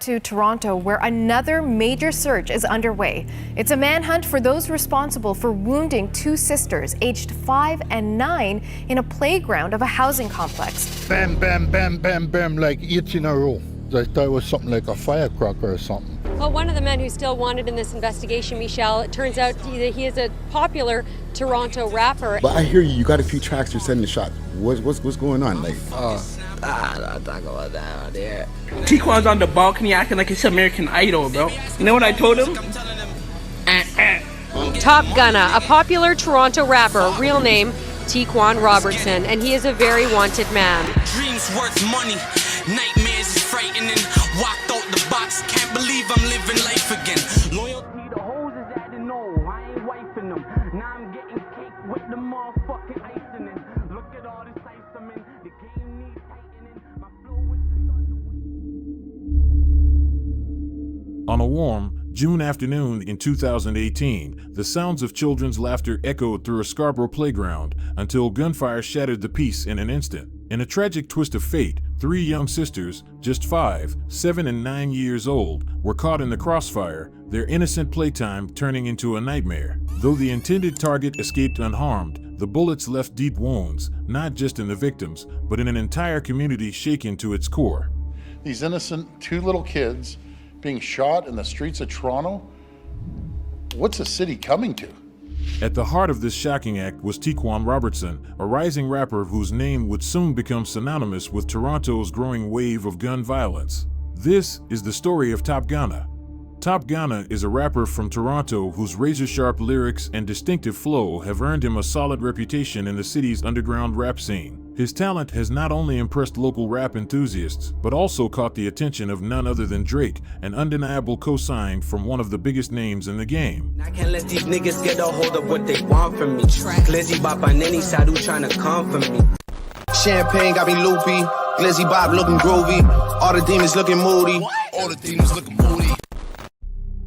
to Toronto, where another major search is underway. It's a manhunt for those responsible for wounding two sisters, aged 5 and 9, in a playground of a housing complex. Bam, bam, bam, bam, bam, like 8 in a row. I thought it was something like a firecracker or something. Well, one of the men who's still wanted in this investigation, Michelle, it turns out that he is a popular Toronto rapper. But I hear you got a few tracks you're sending the shot. What's going on? Like, don't talk about that out there. T-Quan's on the balcony acting like it's American Idol, bro. You know what I told him? Top Gunna, a popular Toronto rapper, real name T-Quan Robertson, and he is a very wanted man. Dreams worth money, nightmares is frightening. Walked out the box, can't believe I'm living life again. Loyalty to hoes is at the no, I ain't wifing them. Now I'm getting cake with the motherfucking icing in. Look at all this ice I'm in, the game needs tightening. My flow is the thunder. On a warm June afternoon in 2018, the sounds of children's laughter echoed through a Scarborough playground until gunfire shattered the peace in an instant. In a tragic twist of fate, 3 young sisters, just 5, 7, and 9 years old, were caught in the crossfire, their innocent playtime turning into a nightmare. Though the intended target escaped unharmed, the bullets left deep wounds, not just in the victims, but in an entire community shaken to its core. These innocent 2 little kids being shot in the streets of Toronto? What's the city coming to? At the heart of this shocking act was T-Quan Robertson, a rising rapper whose name would soon become synonymous with Toronto's growing wave of gun violence. This is the story of Top Gunna. Top Gunna is a rapper from Toronto whose razor-sharp lyrics and distinctive flow have earned him a solid reputation in the city's underground rap scene. His talent has not only impressed local rap enthusiasts, but also caught the attention of none other than Drake, an undeniable cosign from one of the biggest names in the game. I can't let these niggas get a hold of what they want from me. Glizzy Bop on any side who tryna come for me. Champagne got me loopy, Glizzy Bop looking groovy, all the demons looking moody. All the demons looking moody.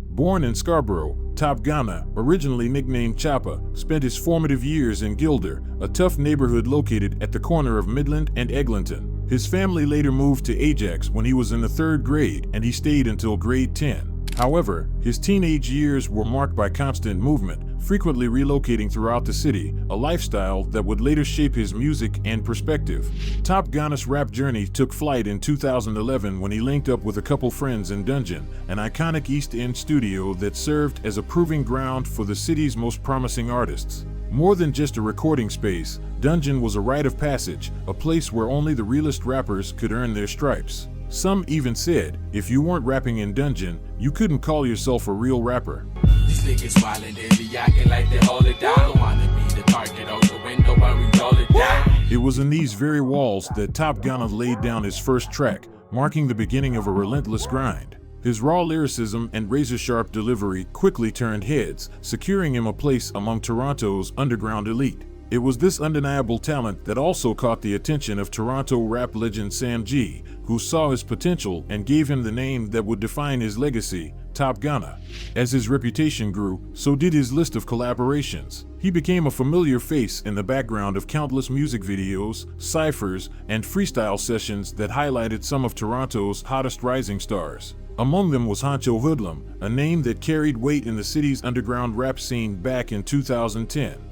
Born in Scarborough, Top Gunna, originally nicknamed Choppa, spent his formative years in Gilder, a tough neighborhood located at the corner of Midland and Eglinton. His family later moved to Ajax when he was in the 3rd grade, and he stayed until grade 10. However, his teenage years were marked by constant movement, frequently relocating throughout the city, a lifestyle that would later shape his music and perspective. Top Gunna's rap journey took flight in 2011 when he linked up with a couple friends in Dungeon, an iconic East End studio that served as a proving ground for the city's most promising artists. More than just a recording space, Dungeon was a rite of passage, a place where only the realest rappers could earn their stripes. Some even said, if you weren't rapping in Dungeon, you couldn't call yourself a real rapper. These niggas smiling, they be acting like they hold it down. Don't wanna be the target out the window when we roll it down. It was in these very walls that Top Gunna laid down his first track, marking the beginning of a relentless grind. His raw lyricism and razor-sharp delivery quickly turned heads, securing him a place among Toronto's underground elite. It was this undeniable talent that also caught the attention of Toronto rap legend Sam G, who saw his potential and gave him the name that would define his legacy, Top Gunna. As his reputation grew, so did his list of collaborations. He became a familiar face in the background of countless music videos, cyphers, and freestyle sessions that highlighted some of Toronto's hottest rising stars. Among them was Honcho Hoodlum, a name that carried weight in the city's underground rap scene back in 2010.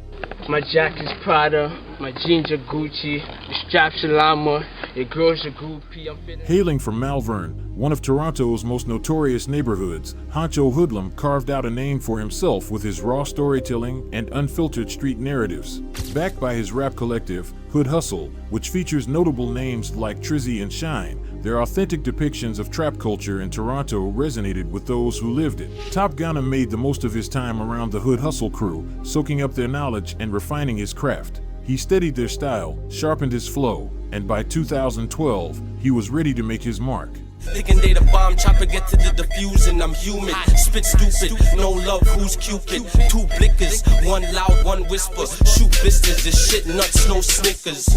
My jacket's Prada, my jeans are Gucci, the straps are Llama, your girls are groupie. Hailing from Malvern, one of Toronto's most notorious neighborhoods, Honcho Hoodlum carved out a name for himself with his raw storytelling and unfiltered street narratives. Backed by his rap collective, Hood Hustle, which features notable names like Trizzy and Shine, their authentic depictions of trap culture in Toronto resonated with those who lived it. Top Gunna made the most of his time around the Hood Hustle crew, soaking up their knowledge and refining his craft. He studied their style, sharpened his flow, and by 2012, he was ready to make his mark. Thinking they the bomb, chopper get to the diffusion. I'm human, spit stupid, no love, who's Cupid? 2 blickers, 1 loud, 1 whisper. Shoot business, this shit nuts, no Snickers.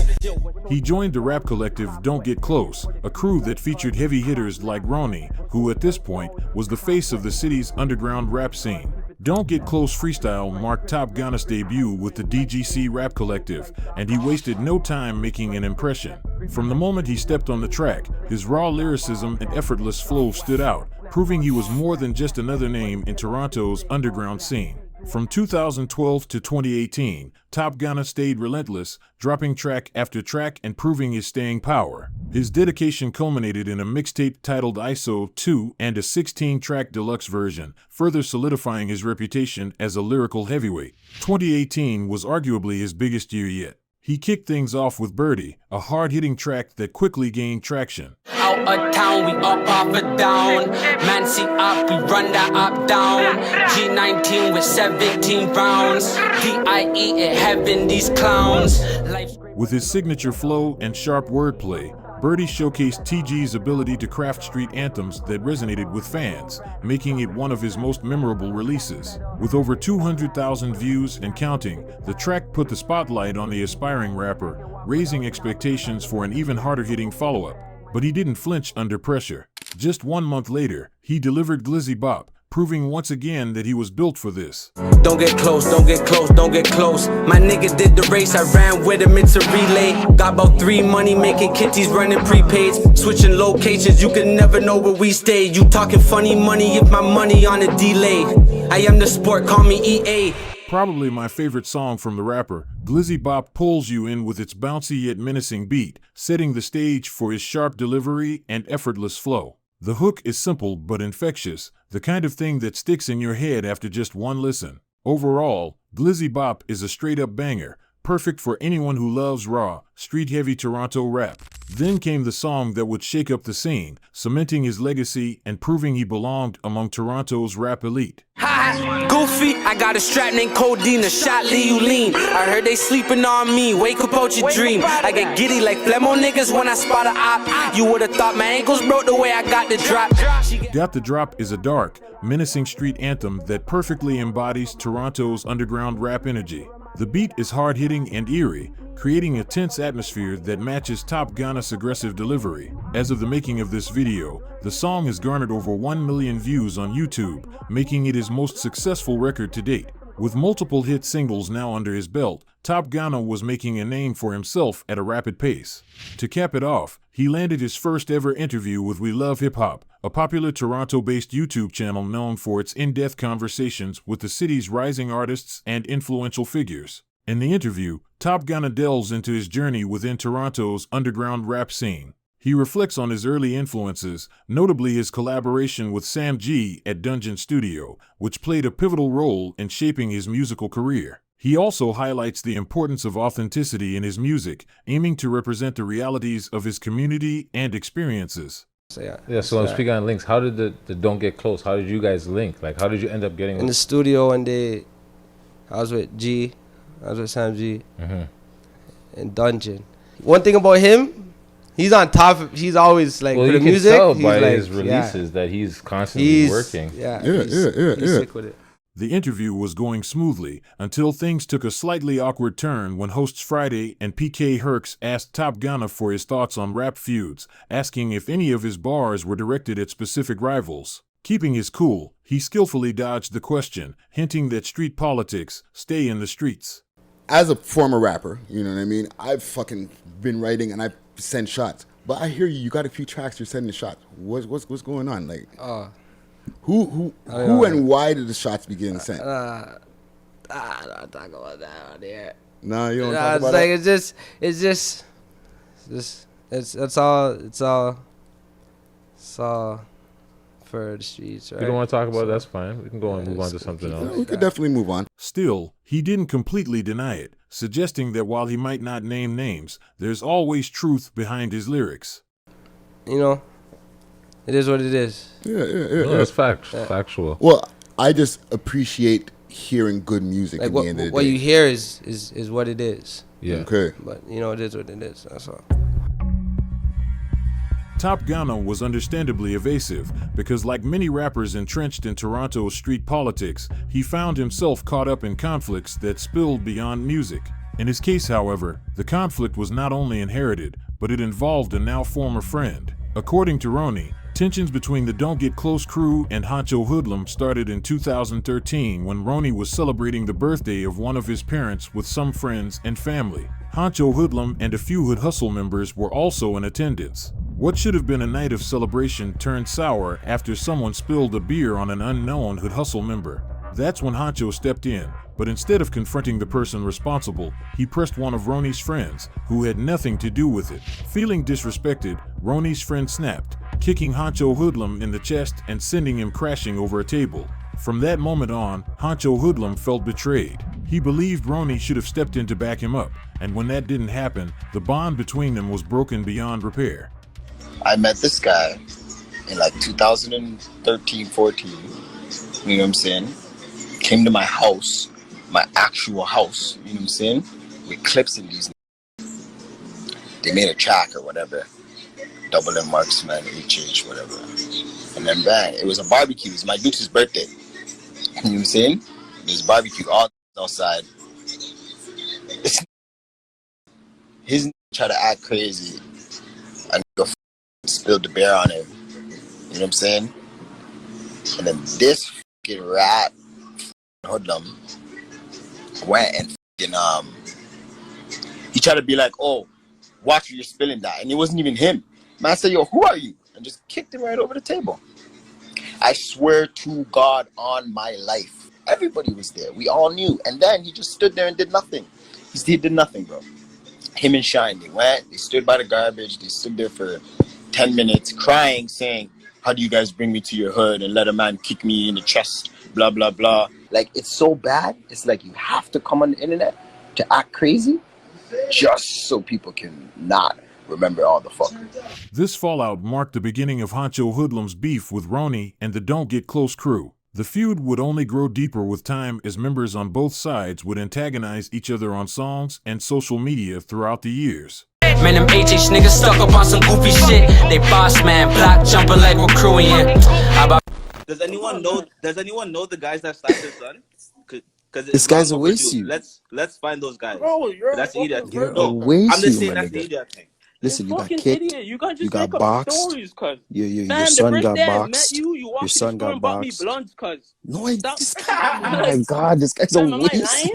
He joined the rap collective Don't Get Close, a crew that featured heavy hitters like Ronnie, who at this point was the face of the city's underground rap scene. Don't Get Close freestyle marked Top Gunna's debut with the DGC Rap Collective, and he wasted no time making an impression. From the moment he stepped on the track, his raw lyricism and effortless flow stood out, proving he was more than just another name in Toronto's underground scene. From 2012 to 2018, Top Gunna stayed relentless, dropping track after track and proving his staying power. His dedication culminated in a mixtape titled ISO 2 and a 16-track deluxe version, further solidifying his reputation as a lyrical heavyweight. 2018 was arguably his biggest year yet. He kicked things off with Birdie, a hard-hitting track that quickly gained traction. Out of town, we up, off and down. Man, see up, we run that up, down. G19 with 17 rounds. DIE in heaven, these clowns. With his signature flow and sharp wordplay, Birdie showcased TG's ability to craft street anthems that resonated with fans, making it one of his most memorable releases. With over 200,000 views and counting, the track put the spotlight on the aspiring rapper, raising expectations for an even harder-hitting follow-up. But he didn't flinch under pressure. Just 1 month later, he delivered Glizzy Bop, proving once again that he was built for this. Don't get close, don't get close, don't get close. My nigga did the race, I ran with him, it's a relay. Got about 3 money making kitties running prepaids. Switching locations, you can never know where we stay. You talking funny money if my money on a delay. I am the sport, call me EA. Probably my favorite song from the rapper, Glizzy Bop pulls you in with its bouncy yet menacing beat, setting the stage for his sharp delivery and effortless flow. The hook is simple but infectious, the kind of thing that sticks in your head after just one listen. Overall, Glizzy Bop is a straight-up banger, perfect for anyone who loves raw, street-heavy Toronto rap. Then came the song that would shake up the scene, cementing his legacy and proving he belonged among Toronto's rap elite. Ha! Goofy, I got a strap named Codeine, a shot leave you lean. I heard they sleeping on me, wake up out your dream. I get giddy like Flemo niggas when I spot a op. You would've thought my ankles broke the way I got the drop. Got the Drop is a dark, menacing street anthem that perfectly embodies Toronto's underground rap energy. The beat is hard-hitting and eerie, creating a tense atmosphere that matches Top Gunna's aggressive delivery. As of the making of this video, the song has garnered over 1 million views on YouTube, making it his most successful record to date. With multiple hit singles now under his belt, Top Gunna was making a name for himself at a rapid pace. To cap it off, he landed his first ever interview with We Love Hip Hop, a popular Toronto-based YouTube channel known for its in-depth conversations with the city's rising artists and influential figures. In the interview, Top Gunna delves into his journey within Toronto's underground rap scene. He reflects on his early influences, notably his collaboration with Sam G at Dungeon Studio, which played a pivotal role in shaping his musical career. He also highlights the importance of authenticity in his music, aiming to represent the realities of his community and experiences. So speaking on links, how did the Don't Get Close, how did you guys link? Like, how did you end up getting in the studio one day? I was with Sam G in Dungeon. One thing about him, he's on top of, he's always like, well, for you the can music, tell he's by like, his releases that he's constantly working. He's sick with it. The interview was going smoothly until things took a slightly awkward turn when hosts Friday and PK Herx asked Top Gunna for his thoughts on rap feuds, asking if any of his bars were directed at specific rivals. Keeping his cool, he skillfully dodged the question, hinting that street politics stay in the streets. As a former rapper, you know what I mean, I've fucking been writing and I've sent shots. But I hear you got a few tracks you're sending shots. What's going on? Like, who and why did the shots begin sent? I don't talk about that on there. No, you don't talk about like, that? It's all for the streets, right? If you don't want to talk about it, that's fine. We can go and move on to something else. We could definitely move on. Still, he didn't completely deny it, suggesting that while he might not name names, there's always truth behind his lyrics. You know, it is what it is. No, that's factual. Well, I just appreciate hearing good music like at the end of the day. What you hear is what it is. Yeah. Okay. But, you know, it is what it is. That's all. Top Gunna was understandably evasive because, like many rappers entrenched in Toronto's street politics, he found himself caught up in conflicts that spilled beyond music. In his case, however, the conflict was not only inherited, but it involved a now former friend. According to Roni, Tensions between the Don't Get Close crew and Honcho Hoodlum started in 2013 when Ronnie was celebrating the birthday of one of his parents with some friends and family. Honcho Hoodlum and a few Hood Hustle members were also in attendance. What should have been a night of celebration turned sour after someone spilled a beer on an unknown Hood Hustle member. That's when Honcho stepped in, but instead of confronting the person responsible, he pressed one of Ronnie's friends, who had nothing to do with it. Feeling disrespected, Ronnie's friend snapped, kicking Honcho Hoodlum in the chest and sending him crashing over a table. From that moment on, Honcho Hoodlum felt betrayed. He believed Ronnie should have stepped in to back him up, and when that didn't happen, the bond between them was broken beyond repair. I met this guy in like 2013, 14, you know what I'm saying? Came to my house, my actual house, you know what I'm saying? With clips in these. They made a track or whatever. Double M Marksman, HH, whatever. And then bang, it was a barbecue. It was my dude's birthday. You know what I'm saying? There's barbecue all outside. His tried to act crazy. And spilled the beer on him. You know what I'm saying? And then this fucking rat hoodlum went and fucking, he tried to be like, oh, watch you're spilling that. And it wasn't even him. Man said, yo, who are you? And just kicked him right over the table. I swear to God on my life. Everybody was there. We all knew. And then he just stood there and did nothing. He did nothing, bro. Him and Shine, they went, they stood by the garbage. They stood there for 10 minutes crying, saying, how do you guys bring me to your hood and let a man kick me in the chest, blah, blah, blah. Like, it's so bad. It's like you have to come on the internet to act crazy just so people can not remember all the fuck. This fallout marked the beginning of Honcho Hoodlum's beef with Ronnie and the Don't Get Close crew. The feud would only grow deeper with time as members on both sides would antagonize each other on songs and social media throughout the years. Man, them HH niggas stuck up on some goofy shit. They boss man, block jumping like we're crewing it. Does anyone know the guys that slapped his son? Because this guy's a waste you. Let's find those guys. Bro, that's the idiot thing. You're No, a waste I'm just saying you, that's the idiot thing. Listen, you got kicked, idiot. You got boxed, your son got boxed, your son got boxed. No, oh my God, this guy's a waste.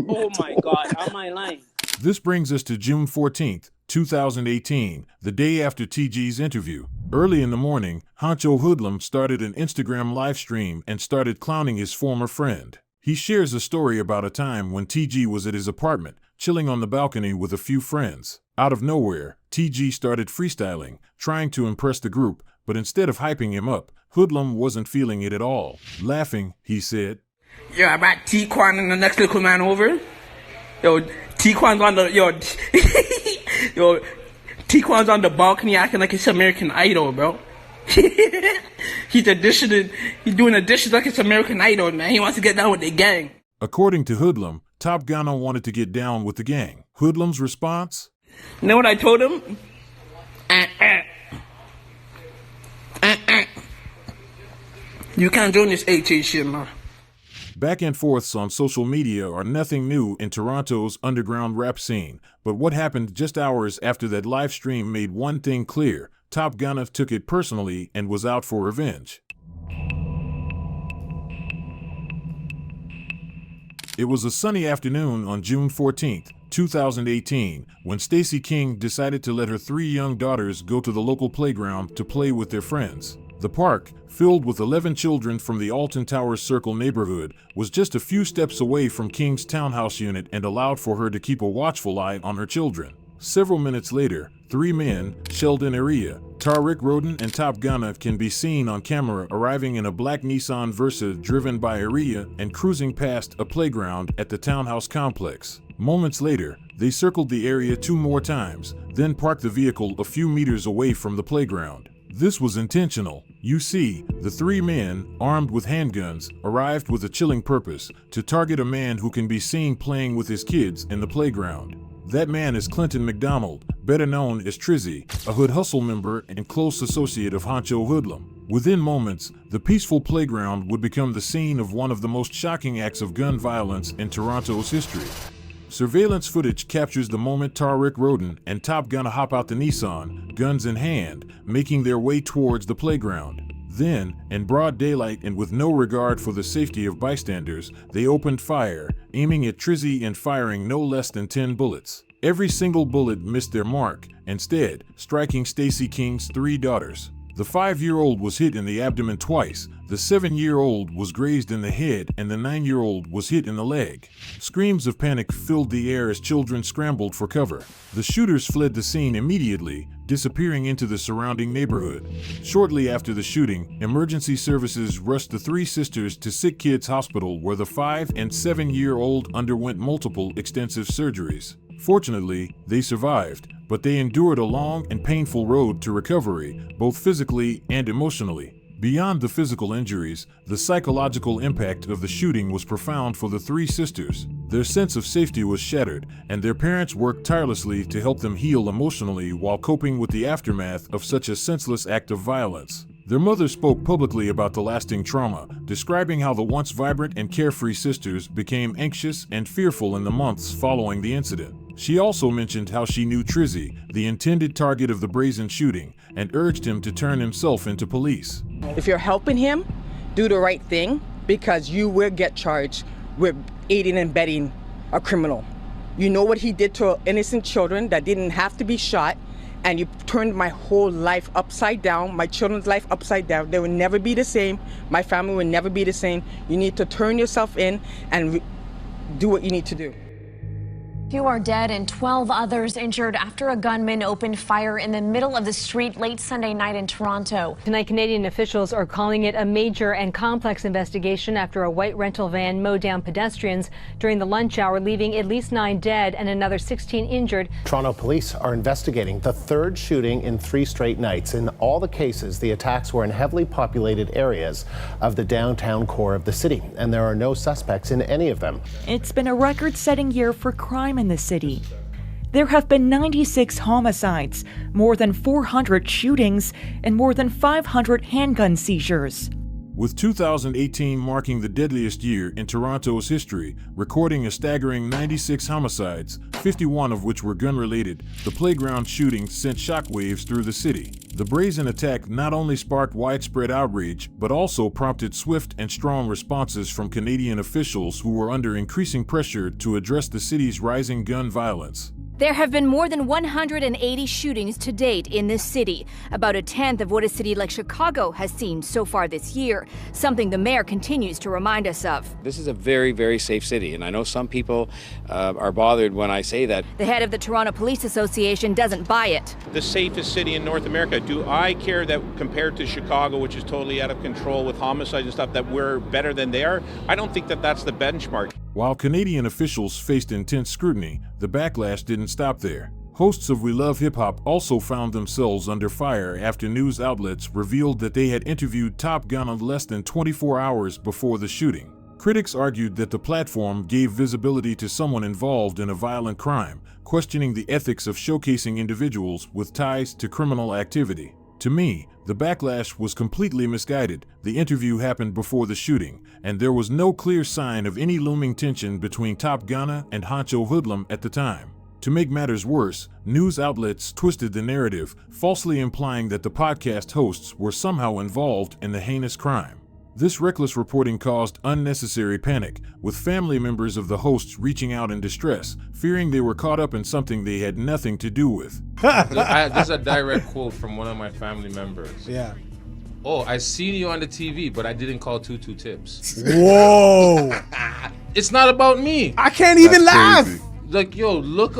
Oh my God, am I lying? This brings us to June 14th, 2018, the day after TG's interview. Early in the morning, Honcho Hoodlum started an Instagram live stream and started clowning his former friend. He shares a story about a time when TG was at his apartment, chilling on the balcony with a few friends. Out of nowhere, TG started freestyling, trying to impress the group, but instead of hyping him up, Hoodlum wasn't feeling it at all. Laughing, he said, Yo, I brought T-Quan and the next little man over. Yo, T-Quan's on the, yo, T-Quan's on the balcony acting like it's American Idol, bro. He's doing the dishes like it's American Idol, man. He wants to get down with the gang. According to Hoodlum, Top Gunna wanted to get down with the gang. Hoodlum's response? You know what I told him? You can't join this HA shit, man. Back and forths on social media are nothing new in Toronto's underground rap scene, but what happened just hours after that live stream made one thing clear. Top Gunna took it personally and was out for revenge. It was a sunny afternoon on June 14th, 2018, when Stacey King decided to let her 3 young daughters go to the local playground to play with their friends. The park, filled with 11 children from the Alton Towers Circle neighborhood, was just a few steps away from King's townhouse unit and allowed for her to keep a watchful eye on her children. Several minutes later, 3 men, Sheldon, Eriya, Tarrick, Rhoden, and Top Gunna, can be seen on camera arriving in a black Nissan Versa driven by Eriya and cruising past a playground at the townhouse complex. Moments later, they circled the area 2 more times, then parked the vehicle a few meters away from the playground. This was intentional. You see, the 3 men, armed with handguns, arrived with a chilling purpose: to target a man who can be seen playing with his kids in the playground. That man is Clinton McDonald, better known as Trizzy, a Hood Hustle member and close associate of Honcho Hoodlum. Within moments, the peaceful playground would become the scene of one of the most shocking acts of gun violence in Toronto's history. Surveillance footage captures the moment Tarrick, Rhoden, and Top Gunna hop out the Nissan, guns in hand, making their way towards the playground. Then, in broad daylight and with no regard for the safety of bystanders, they opened fire, aiming at Trizzy and firing no less than 10 bullets. Every single bullet missed their mark, instead striking Stacey King's 3 daughters. The 5-year-old was hit in the abdomen twice, the 7-year-old was grazed in the head, and the 9-year-old was hit in the leg. Screams of panic filled the air as children scrambled for cover. The shooters fled the scene immediately, disappearing into the surrounding neighborhood. Shortly after the shooting, emergency services rushed the 3 sisters to Sick Kids Hospital, where the 5- and 7-year-old underwent multiple extensive surgeries. Fortunately, they survived, but they endured a long and painful road to recovery, both physically and emotionally. Beyond the physical injuries, the psychological impact of the shooting was profound for the 3 sisters. Their sense of safety was shattered, and their parents worked tirelessly to help them heal emotionally while coping with the aftermath of such a senseless act of violence. Their mother spoke publicly about the lasting trauma, describing how the once vibrant and carefree sisters became anxious and fearful in the months following the incident. She also mentioned how she knew Trizzy, the intended target of the brazen shooting, and urged him to turn himself into police. If you're helping him, do the right thing, because you will get charged with aiding and abetting a criminal. You know what he did to innocent children that didn't have to be shot, and you turned my whole life upside down, my children's life upside down. They will never be the same. My family will never be the same. You need to turn yourself in and do what you need to do. 2 are dead and 12 others injured after a gunman opened fire in the middle of the street late Sunday night in Toronto. Tonight, Canadian officials are calling it a major and complex investigation after a white rental van mowed down pedestrians during the lunch hour, leaving at least 9 dead and another 16 injured. Toronto police are investigating the 3rd shooting in 3 straight nights. In all the cases, the attacks were in heavily populated areas of the downtown core of the city, and there are no suspects in any of them. It's been a record-setting year for crime in the city. There have been 96 homicides, more than 400 shootings, and more than 500 handgun seizures. With 2018 marking the deadliest year in Toronto's history, recording a staggering 96 homicides, 51 of which were gun-related, the playground shooting sent shockwaves through the city. The brazen attack not only sparked widespread outrage, but also prompted swift and strong responses from Canadian officials who were under increasing pressure to address the city's rising gun violence. There have been more than 180 shootings to date in this city, about a tenth of what a city like Chicago has seen so far this year, something the mayor continues to remind us of. This is a very, very safe city, and I know some people are bothered when I say that. The head of the Toronto Police Association doesn't buy it. The safest city in North America. Do I care that compared to Chicago, which is totally out of control with homicides and stuff, that we're better than they are? I don't think that that's the benchmark. While Canadian officials faced intense scrutiny, the backlash didn't stop there. Hosts of We Love Hip Hop also found themselves under fire after news outlets revealed that they had interviewed Top Gunna less than 24 hours before the shooting. Critics argued that the platform gave visibility to someone involved in a violent crime, questioning the ethics of showcasing individuals with ties to criminal activity. To me, the backlash was completely misguided. The interview happened before the shooting, and there was no clear sign of any looming tension between Top Gunna and honcho hoodlum at the time. To make matters worse, news outlets twisted the narrative, falsely implying that the podcast hosts were somehow involved in the heinous crime. This reckless reporting caused unnecessary panic, with family members of the hosts reaching out in distress, fearing they were caught up in something they had nothing to do with. This is a direct quote from one of my family members. Yeah. Oh, I seen you on the TV, but I didn't call 22 tips. Whoa. It's not about me. I can't even laugh. Like, yo, look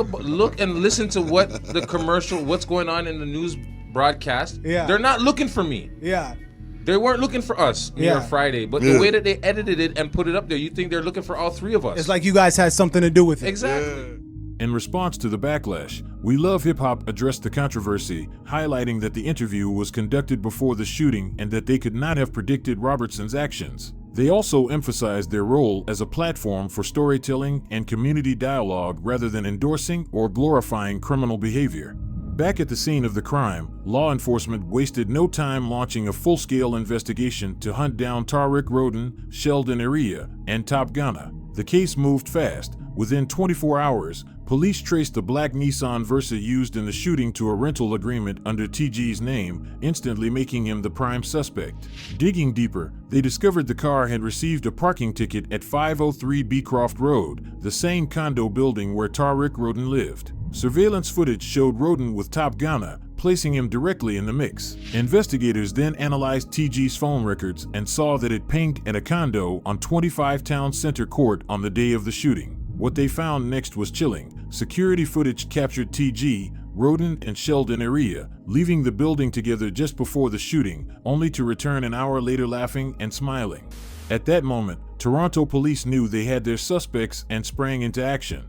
and listen to what the commercial, what's going on in the news broadcast. Yeah. They're not looking for me. Yeah. They weren't looking for us me or Friday, but the way that they edited it and put it up there, you think they're looking for all 3 of us. It's like you guys had something to do with it. Exactly. In response to the backlash, We Love Hip Hop addressed the controversy, highlighting that the interview was conducted before the shooting and that they could not have predicted Robertson's actions. They also emphasized their role as a platform for storytelling and community dialogue rather than endorsing or glorifying criminal behavior. Back at the scene of the crime, law enforcement wasted no time launching a full-scale investigation to hunt down Tarrick, Rhoden, Sheldon, Eriya, and Top Gunna. The case moved fast. Within 24 hours, police traced the black Nissan Versa used in the shooting to a rental agreement under TG's name, instantly making him the prime suspect. Digging deeper, they discovered the car had received a parking ticket at 503 Beecroft Road, the same condo building where Tarrick Rhoden lived. Surveillance footage showed Rhoden with Top Gunna, placing him directly in the mix. Investigators then analyzed TG's phone records and saw that it pinged at a condo on 25 Town Center Court on the day of the shooting. What they found next was chilling. Security footage captured TG, Rhoden, and Sheldon eriya leaving the building together just before the shooting, only to return an hour later laughing and smiling. At that moment, Toronto police knew they had their suspects and sprang into action.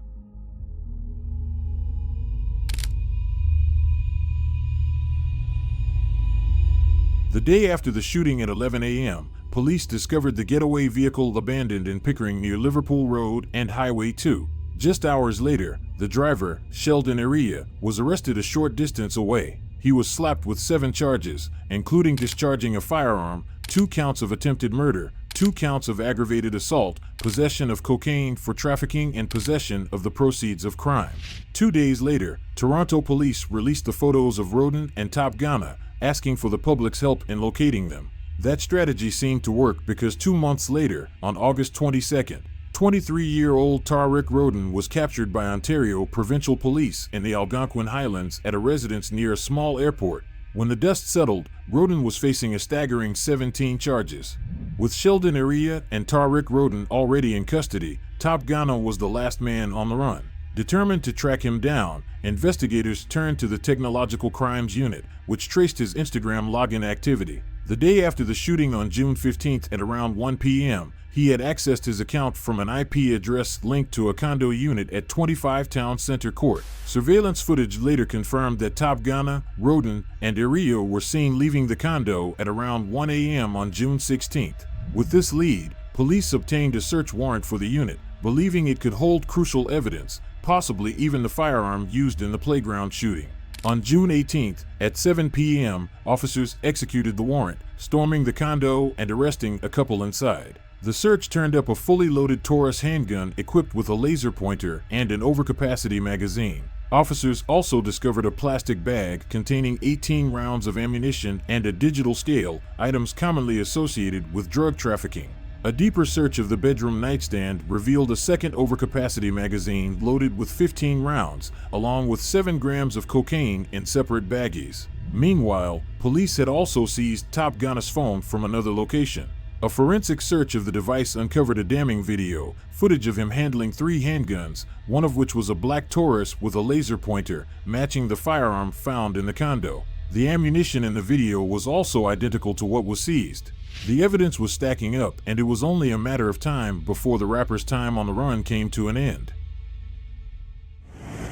The day after the shooting at 11 a.m., police discovered the getaway vehicle abandoned in Pickering near Liverpool Road and Highway 2. Just hours later, the driver, Sheldon eriya, was arrested a short distance away. He was slapped with 7 charges, including discharging a firearm, 2 counts of attempted murder, 2 counts of aggravated assault, possession of cocaine for trafficking, and possession of the proceeds of crime. 2 days later, Toronto police released the photos of Rhoden and Top Gunna, asking for the public's help in locating them. That strategy seemed to work because 2 months later, on August 22nd, 23-year-old Tarrick Rhoden was captured by Ontario Provincial Police in the Algonquin Highlands at a residence near a small airport. When the dust settled, Rhoden was facing a staggering 17 charges. With Sheldon eriya and Tarrick Rhoden already in custody, Top Gunna was the last man on the run. Determined to track him down, investigators turned to the Technological Crimes Unit, which traced his Instagram login activity. The day after the shooting on June 15th at around 1 p.m., he had accessed his account from an IP address linked to a condo unit at 25 Town Center Court. Surveillance footage later confirmed that Top Gunna, Rhoden, and eriya were seen leaving the condo at around 1 a.m. on June 16th. With this lead, police obtained a search warrant for the unit, believing it could hold crucial evidence, possibly even the firearm used in the playground shooting. On June 18th, at 7 p.m., officers executed the warrant, storming the condo and arresting a couple inside. The search turned up a fully loaded Taurus handgun equipped with a laser pointer and an overcapacity magazine. Officers also discovered a plastic bag containing 18 rounds of ammunition and a digital scale, items commonly associated with drug trafficking. A deeper search of the bedroom nightstand revealed a second overcapacity magazine loaded with 15 rounds, along with 7 grams of cocaine in separate baggies. Meanwhile, police had also seized Top Gunna's phone from another location. A forensic search of the device uncovered a damning video, footage of him handling 3 handguns, one of which was a black Taurus with a laser pointer, matching the firearm found in the condo. The ammunition in the video was also identical to what was seized. The evidence was stacking up, and it was only a matter of time before the rapper's time on the run came to an end.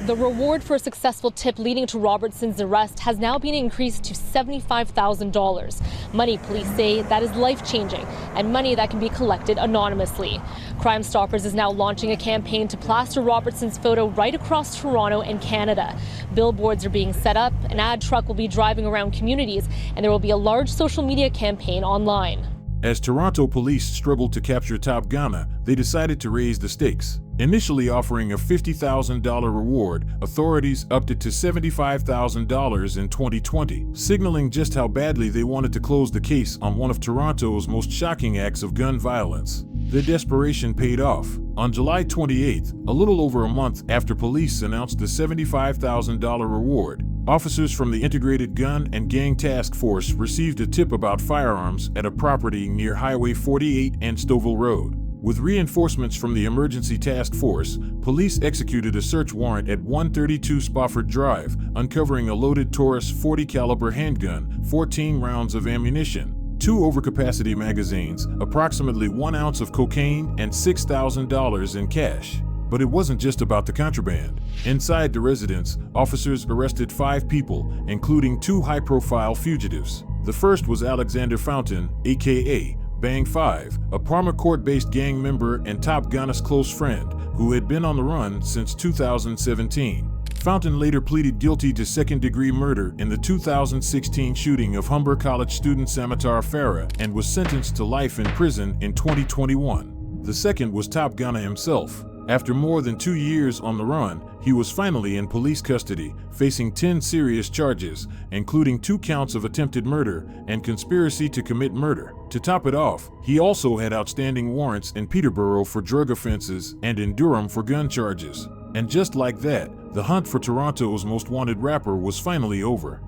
The reward for a successful tip leading to Robertson's arrest has now been increased to $75,000. Money police say that is life-changing and money that can be collected anonymously. Crime Stoppers is now launching a campaign to plaster Robertson's photo right across Toronto and Canada. Billboards are being set up, an ad truck will be driving around communities, and there will be a large social media campaign online. As Toronto police struggled to capture Top Gunna, they decided to raise the stakes. Initially offering a $50,000 reward, authorities upped it to $75,000 in 2020, signaling just how badly they wanted to close the case on one of Toronto's most shocking acts of gun violence. Their desperation paid off. On July 28th, a little over a month after police announced the $75,000 reward, officers from the Integrated Gun and Gang Task Force received a tip about firearms at a property near Highway 48 and Stouffville Road. With reinforcements from the Emergency Task Force, police executed a search warrant at 132 Spofford Drive, uncovering a loaded Taurus .40 caliber handgun, 14 rounds of ammunition, 2 overcapacity magazines, approximately 1 ounce of cocaine, and $6,000 in cash. But it wasn't just about the contraband. Inside the residence, officers arrested 5 people, including 2 high-profile fugitives. The first was Alexander Fountain, aka Bang 5, a Parma Court-based gang member and Top Gunna's close friend, who had been on the run since 2017. Fountain later pleaded guilty to second-degree murder in the 2016 shooting of Humber College student Samatar Farah and was sentenced to life in prison in 2021. The second was Top Gunna himself. After more than 2 years on the run, he was finally in police custody, facing 10 serious charges, including 2 counts of attempted murder and conspiracy to commit murder. To top it off, he also had outstanding warrants in Peterborough for drug offenses and in Durham for gun charges. And just like that, the hunt for Toronto's most wanted rapper was finally over.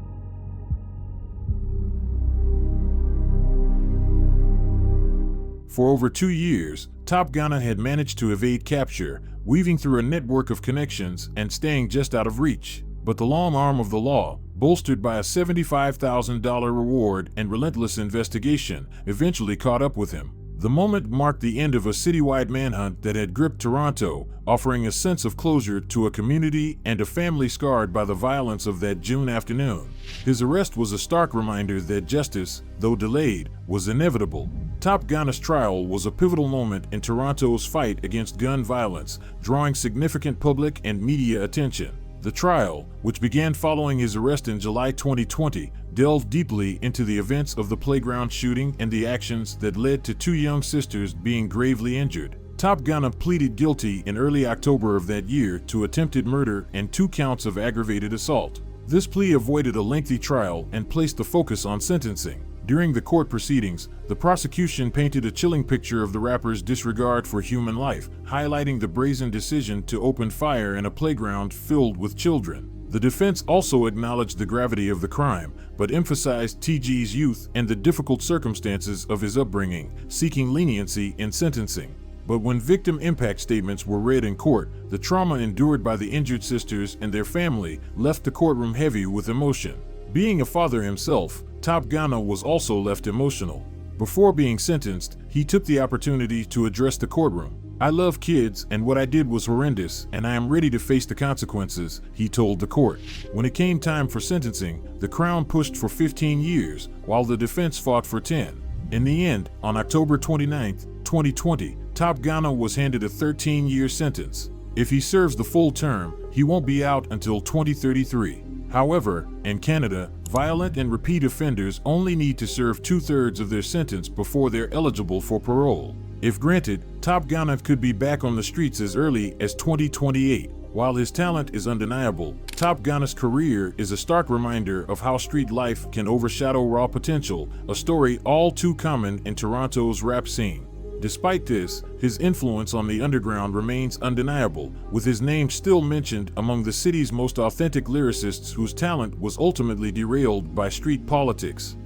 For over 2 years, Top Gunna had managed to evade capture, weaving through a network of connections and staying just out of reach. But the long arm of the law, bolstered by a $75,000 reward and relentless investigation, eventually caught up with him. The moment marked the end of a citywide manhunt that had gripped Toronto, offering a sense of closure to a community and a family scarred by the violence of that June afternoon. His arrest was a stark reminder that justice, though delayed, was inevitable. Top Gunna's trial was a pivotal moment in Toronto's fight against gun violence, drawing significant public and media attention. The trial, which began following his arrest in July 2020, delved deeply into the events of the playground shooting and the actions that led to 2 young sisters being gravely injured. Top Gunna pleaded guilty in early October of that year to attempted murder and 2 counts of aggravated assault. This plea avoided a lengthy trial and placed the focus on sentencing. During the court proceedings, the prosecution painted a chilling picture of the rapper's disregard for human life, highlighting the brazen decision to open fire in a playground filled with children. The defense also acknowledged the gravity of the crime, but emphasized TG's youth and the difficult circumstances of his upbringing, seeking leniency in sentencing. But when victim impact statements were read in court, the trauma endured by the injured sisters and their family left the courtroom heavy with emotion. Being a father himself, Top Gunna was also left emotional. Before being sentenced, he took the opportunity to address the courtroom. "I love kids, and what I did was horrendous, and I am ready to face the consequences," he told the court. When it came time for sentencing, the Crown pushed for 15 years, while the defense fought for 10. In the end, on October 29, 2020, Top Gunna was handed a 13-year sentence. If he serves the full term, he won't be out until 2033. However, in Canada, violent and repeat offenders only need to serve 2/3 of their sentence before they're eligible for parole. If granted, Top Gunna could be back on the streets as early as 2028. While his talent is undeniable, Top Gunna's career is a stark reminder of how street life can overshadow raw potential, a story all too common in Toronto's rap scene. Despite this, his influence on the underground remains undeniable, with his name still mentioned among the city's most authentic lyricists whose talent was ultimately derailed by street politics.